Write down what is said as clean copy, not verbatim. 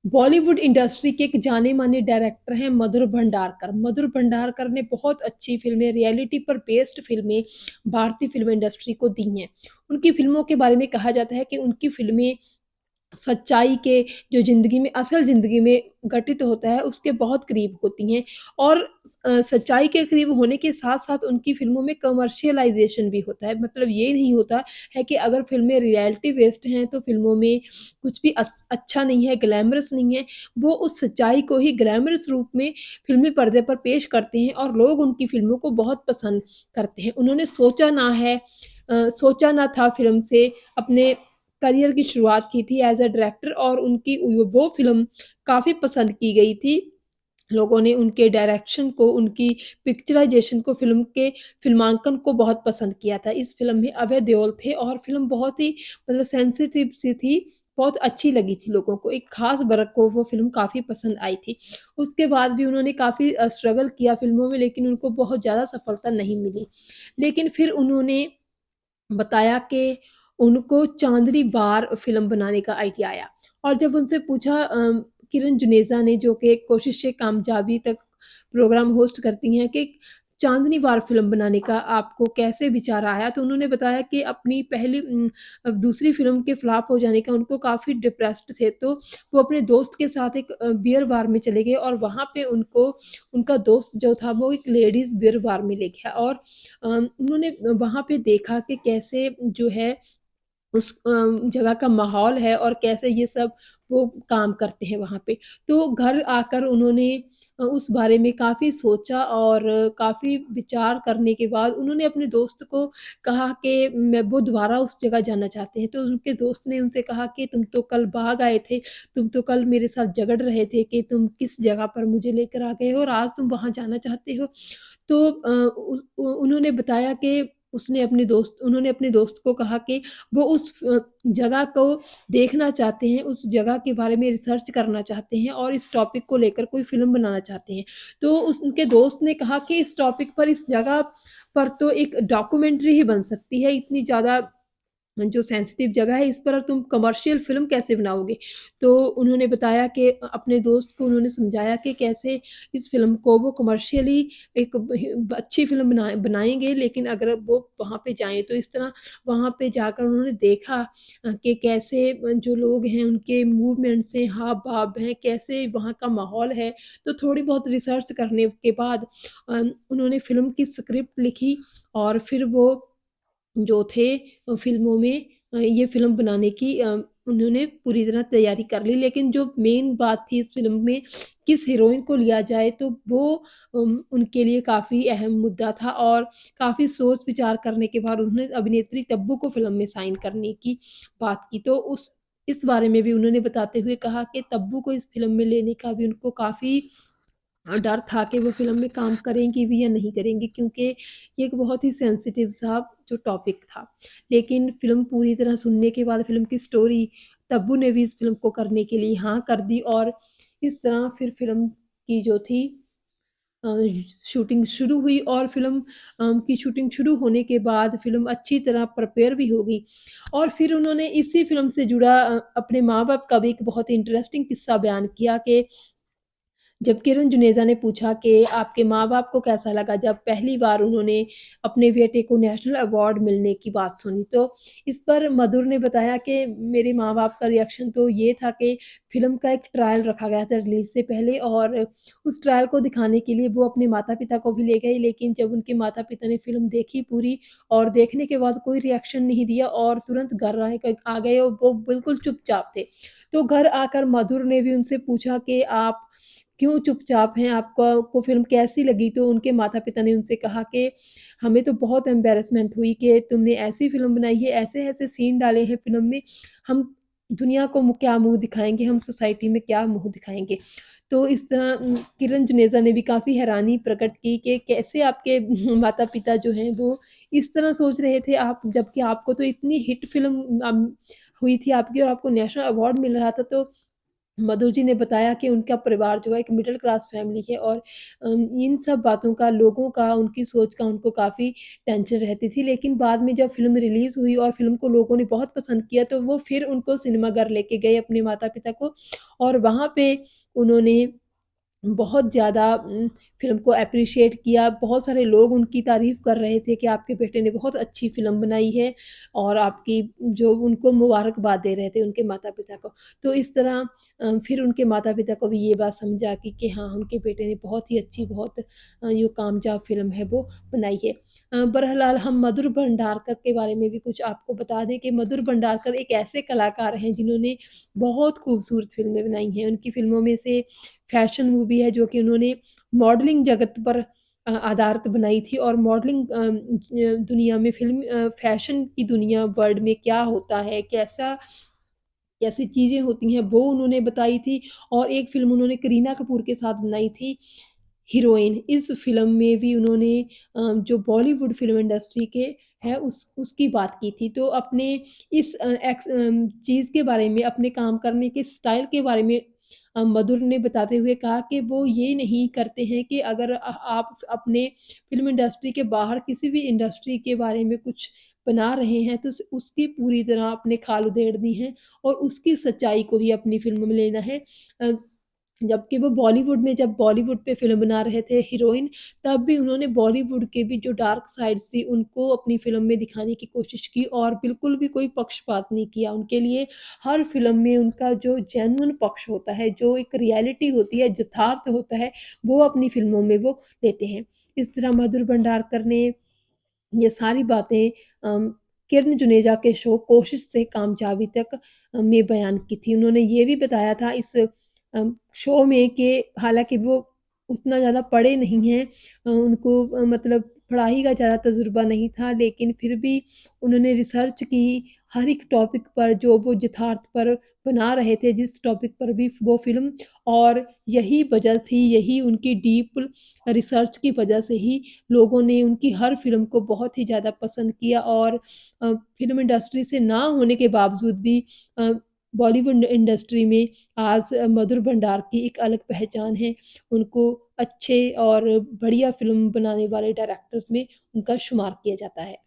Bollywood industry के एक जाने-माने director हैं मधुर भंडारकर। मधुर भंडारकर ने बहुत अच्छी फ़िल्में, रियलिटी पर बेस्ड फ़िल्में भारतीय फ़िल्म इंडस्ट्री को दी हैं। उनकी फ़िल्मों के बारे में कहा जाता है कि उनकी फ़िल्में सच्चाई के जो ज़िंदगी में असल ज़िंदगी में घटित होता है, उसके बहुत करीब होती हैं और सच्चाई के करीब होने के साथ-साथ उनकी फ़िल्मों में कमर्शियलाइज़ेशन भी होता है। मतलब ये नहीं होता है कि अगर फ़िल्में रियलिटी बेस्ड हैं, तो फ़िल्मों में कुछ भी अच्छा नहीं है, ग्लैमरस नहीं है। वो उस सच्चाई को ही ग्लैमरस रूप में फ़िल्मी पर्दे पर पेश करते हैं और लोग उनकी फ़िल्मों को बहुत पसंद करते हैं। उन्होंने सोचा ना था फ़िल्म से अपने करियर की शुरुआत की थी एज़ अ डायरेक्टर और उनकी वो फ़िल्म काफ़ी पसंद की गई थी। लोगों ने उनके डायरेक्शन को, उनकी पिक्चराइज़ेशन को, फ़िल्म के फ़िल्मांकन को बहुत पसंद किया था। इस फ़िल्म में अभय देओल थे और फ़िल्म बहुत ही मतलब सेंसिटिव सी थी, बहुत अच्छी लगी थी लोगों को। एक ख़ास वर्ग को वो फ़िल्म काफ़ी पसंद आई थी। उसके बाद भी उन्होंने काफ़ी स्ट्रगल किया फ़िल्मों में लेकिन उनको बहुत ज़्यादा सफलता नहीं मिली। लेकिन फिर उन्होंने बताया कि उनको चाँदनी वार फ़िल्म बनाने का आइडिया आया और जब उनसे पूछा किरण जुनेजा ने जो कि कोशिश से कामयाबी तक प्रोग्राम होस्ट करती हैं कि चाँदनी वार फ़िल्म बनाने का आपको कैसे विचार आया? तो उन्होंने बताया कि अपनी दूसरी फ़िल्म के फ्लॉप हो जाने का उनको काफ़ी डिप्रेस्ड थे, तो वो अपने दोस्त के साथ एक बियर बार में चले गए और वहाँ पे उनको उनका दोस्त जो था वो एक लेडीज़ बियर बार में ले गया और उन्होंने वहाँ पे देखा कि कैसे जो है उस जगह का माहौल है और कैसे ये सब वो काम करते हैं वहाँ पे। तो घर आकर उन्होंने उस बारे में काफ़ी सोचा और काफ़ी विचार करने के बाद उन्होंने अपने दोस्त को कहा कि वो दोबारा उस जगह जाना चाहते हैं। तो उनके दोस्त ने उनसे कहा कि तुम तो कल भाग आए थे, तुम तो कल मेरे साथ झगड़ रहे थे कि तुम किस जगह पर मुझे लेकर आ गए हो और आज तुम वहाँ जाना चाहते हो। तो उन्होंने बताया कि उन्होंने अपने दोस्त को कहा कि वो उस जगह को देखना चाहते हैं, उस जगह के बारे में रिसर्च करना चाहते हैं और इस टॉपिक को लेकर कोई फ़िल्म बनाना चाहते हैं। तो उनके दोस्त ने कहा कि इस टॉपिक पर, इस जगह पर तो एक डॉक्यूमेंट्री ही बन सकती है, इतनी ज़्यादा जो सेंसिटिव जगह है, इस पर तुम कमर्शियल फ़िल्म कैसे बनाओगे? तो उन्होंने बताया कि अपने दोस्त को उन्होंने समझाया कि कैसे इस फ़िल्म को वो कमर्शियली एक अच्छी फ़िल्म बनाएँगे लेकिन अगर वो वहाँ पे जाएँ तो इस तरह वहाँ पे जाकर उन्होंने देखा कि कैसे जो लोग हैं उनके मूवमेंट्स हैं, हाव-भाव हैं, कैसे वहाँ का माहौल है। तो थोड़ी बहुत रिसर्च करने के बाद उन्होंने फ़िल्म की स्क्रिप्ट लिखी और फिर वो जो थे फ़िल्मों में ये फ़िल्म बनाने की उन्होंने पूरी तरह तैयारी कर ली, लेकिन जो मेन बात थी इस फ़िल्म में किस हीरोइन को लिया जाए तो वो उनके लिए काफ़ी अहम मुद्दा था और काफ़ी सोच-विचार करने के बाद उन्होंने अभिनेत्री तब्बू को फ़िल्म में साइन करने की बात की। तो उस इस बारे में भी उन्होंने बताते हुए कहा कि तब्बू को इस फ़िल्म में लेने का भी उनको काफ़ी डर था कि वो फ़िल्म में काम करेंगी भी या नहीं करेंगी क्योंकि ये एक बहुत ही सेंसिटिव सा जो टॉपिक था। लेकिन फ़िल्म पूरी तरह सुनने के बाद फ़िल्म की स्टोरी तब्बू ने भी इस फ़िल्म को करने के लिए हाँ कर दी और इस तरह फिर फ़िल्म की जो थी अ, शूटिंग शुरू हुई और फ़िल्म की शूटिंग शुरू होने के बाद फ़िल्म अच्छी तरह प्रिपेयर भी हो गई और फिर उन्होंने इसी फ़िल्म से जुड़ा अपने माँ-बाप का भी एक बहुत ही इंटरेस्टिंग किस्सा बयान किया कि जब किरण जुनेजा ने पूछा कि आपके माँ-बाप को कैसा लगा जब पहली बार उन्होंने अपने बेटे को नेशनल अवार्ड मिलने की बात सुनी, तो इस पर मधुर ने बताया कि मेरे माँ-बाप का रिएक्शन तो ये था कि फ़िल्म का एक ट्रायल रखा गया था रिलीज़ से पहले और उस ट्रायल को दिखाने के लिए वो अपने माता-पिता को भी ले गए, लेकिन जब उनके माता-पिता ने फ़िल्म देखी पूरी और देखने के बाद कोई रिएक्शन नहीं दिया और तुरंत घर आ गए और वो बिल्कुल चुपचाप थे। तो घर आकर मधुर ने भी उनसे पूछा कि आप क्यों चुपचाप हैं? आपको फ़िल्म कैसी लगी? तो उनके माता-पिता ने उनसे कहा कि हमें तो बहुत एम्बैरेसमेंट हुई कि तुमने ऐसी फ़िल्म बनाई है, ऐसे-ऐसे सीन डाले हैं फ़िल्म में, हम दुनिया को क्या मुँह दिखाएँगे, हम सोसाइटी में क्या मुँह दिखाएँगे? तो इस तरह किरण जुनेजा ने भी काफ़ी हैरानी प्रकट की कि कैसे आपके माता-पिता जो हैं वो इस तरह सोच रहे थे आप जबकि आपको तो इतनी हिट फ़िल्म हुई थी आपकी और आपको नेशनल अवार्ड मिल रहा था तो मधु जी ने बताया कि उनका परिवार जो है एक मिडल क्लास फैमिली है और इन सब बातों का लोगों का, उनकी सोच का उनको काफ़ी टेंशन रहती थी। लेकिन बाद में जब फ़िल्म रिलीज़ हुई और फ़िल्म को लोगों ने बहुत पसंद किया, तो वो फिर उनको सिनेमा घर लेके गए अपने माता-पिता को और वहाँ पे उन्होंने बहुत ज़्यादा फ़िल्म को एप्रिशिएट किया, बहुत सारे लोग उनकी तारीफ़ कर रहे थे कि आपके बेटे ने बहुत अच्छी फ़िल्म बनाई है और आपकी जो उनको मुबारकबाद दे रहे थे उनके माता-पिता को। तो इस तरह फिर उनके माता-पिता को भी ये बात समझा कि हाँ, उनके बेटे ने बहुत ही अच्छी बहुत जो कामयाब फ़िल्म है वो बनाई है। बहरहाल हम मधुर भंडारकर के बारे में भी कुछ आपको बता दें कि मधुर भंडारकर एक ऐसे कलाकार हैं जिन्होंने बहुत खूबसूरत फ़िल्में बनाई हैं। उनकी फ़िल्मों में से फैशन मूवी है जो कि उन्होंने मॉडलिंग जगत पर आधारित बनाई थी और मॉडलिंग दुनिया में फैशन की दुनिया वर्ल्ड में क्या होता है, कैसी चीज़ें होती हैं, वो उन्होंने बताई थी और एक फ़िल्म उन्होंने करीना कपूर के साथ बनाई थी, हीरोइन। इस फ़िल्म में भी उन्होंने जो बॉलीवुड फ़िल्म इंडस्ट्री के है उसकी बात की थी। तो अपने इस चीज़ के बारे में, अपने काम करने के स्टाइल के बारे में मधुर ने बताते हुए कहा कि वो ये नहीं करते हैं कि अगर आप अपने फ़िल्म इंडस्ट्री के बाहर किसी भी इंडस्ट्री के बारे में कुछ बना रहे हैं, तो उसकी पूरी तरह आपने खाल उधेड़नी है और उसकी सच्चाई को ही अपनी फ़िल्म में लेना है। अ, जबकि वो जब बॉलीवुड पे फ़िल्म बना रहे थे हीरोइन, तब भी उन्होंने बॉलीवुड के भी जो डार्क साइड्स थी, उनको अपनी फ़िल्म में दिखाने की कोशिश की और बिल्कुल भी कोई पक्षपात नहीं किया। उनके लिए हर फ़िल्म में उनका जो जेन्युइन पक्ष होता है, जो एक रियलिटी होती है, यथार्थ होता है, वो अपनी फ़िल्मों में वो लेते हैं। इस तरह मधुर भंडारकर ने ये सारी बातें अम, किरण जुनेजा के शो कोशिश से कामयाबी तक में बयान की थी। उन्होंने ये भी बताया था इस शो में कि हालाँकि वो उतना ज़्यादा पढ़े नहीं हैं उनको मतलब पढ़ाई का ज़्यादा तजुर्बा नहीं था, लेकिन फिर भी उन्होंने रिसर्च की हर एक टॉपिक पर जो वो यथार्थ पर बना रहे थे, जिस टॉपिक पर भी वो फ़िल्म और यही वजह थी, यही उनकी डीप रिसर्च की वजह से ही लोगों ने उनकी हर फ़िल्म को बहुत ही ज़्यादा पसंद किया और फ़िल्म इंडस्ट्री से ना होने के बावजूद भी अ, बॉलीवुड इंडस्ट्री में आज मधुर भंडार की एक अलग पहचान है। उनको अच्छे और बढ़िया फ़िल्म बनाने वाले डायरेक्टर्स में उनका शुमार किया जाता है।